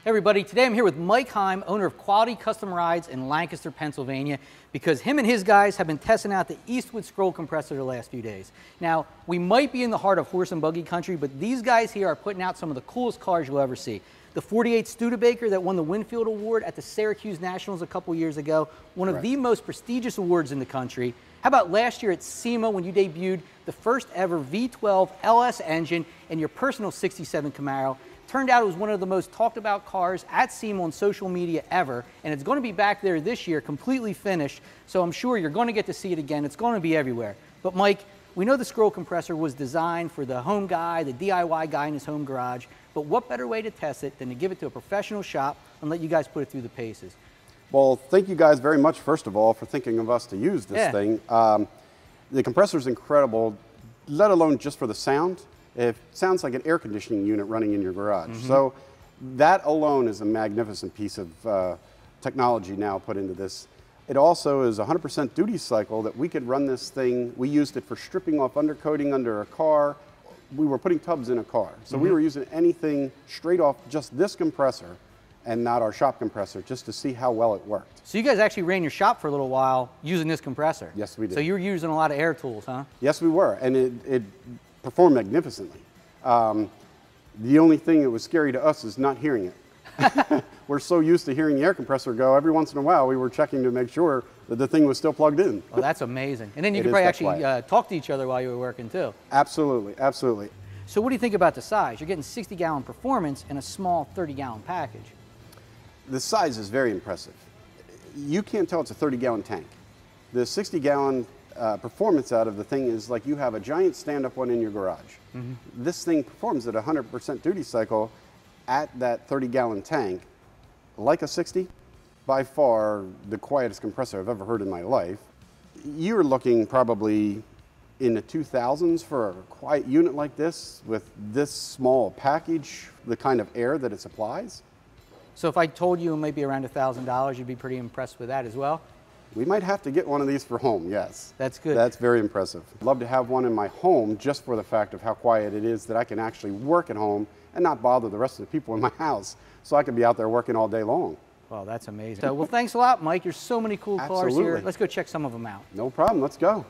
Hey everybody, today I'm here with Mike Heim, owner of Quality Custom Rides in Lancaster, Pennsylvania, because him and his guys have been testing out the Eastwood Scroll compressor the last few days. Now, we might be in the heart of horse and buggy country, but these guys here are putting out some of the coolest cars you'll ever see. The 48 Studebaker that won the Winfield Award at the Syracuse Nationals a couple years ago, one of the most prestigious awards in the country. How about last year at SEMA when you debuted the first ever V12 LS engine in your personal 67 Camaro? Turned out it was one of the most talked about cars at SEMA on social media ever, and it's going to be back there this year completely finished, so I'm sure you're going to get to see it again. It's going to be everywhere. But Mike, we know the scroll compressor was designed for the home guy, the DIY guy in his home garage, but what better way to test it than to give it to a professional shop and let you guys put it through the paces? Well, thank you guys very much, first of all, for thinking of us to use this thing. The compressor is incredible, let alone just for the sound. It sounds like an air conditioning unit running in your garage. So that alone is a magnificent piece of technology now put into this. It also is 100% duty cycle that we could run this thing. We used it for stripping off undercoating under a car. We were putting tubs in a car. So we were using anything straight off just this compressor and not our shop compressor, just to see how well it worked. So you guys actually ran your shop for a little while using this compressor? Yes, we did. So you were using a lot of air tools, huh? Yes, we were, and it performed magnificently. The only thing that was scary to us is not hearing it. We're so used to hearing the air compressor go. Every once in a while, we were checking to make sure that the thing was still plugged in. Oh, that's amazing. And then you could probably actually talk to each other while you were working too. Absolutely, absolutely. So what do you think about the size? You're getting 60-gallon performance in a small 30-gallon package. The size is very impressive. You can't tell it's a 30-gallon tank. The 60-gallon performance out of the thing is like you have a giant stand-up one in your garage. This thing performs at 100% duty cycle at that 30-gallon tank, like a 60. By far the quietest compressor I've ever heard in my life. You're looking probably in the 2000s for a quiet unit like this with this small package, the kind of air that it supplies. So if I told you maybe around $1,000, you'd be pretty impressed with that as well? We might have to get one of these for home, yes. That's good. That's very impressive. I'd love to have one in my home just for the fact of how quiet it is that I can actually work at home and not bother the rest of the people in my house, so I can be out there working all day long. Well, that's amazing. So, well, thanks a lot, Mike. There's so many cool cars here. Let's go check some of them out. No problem. Let's go.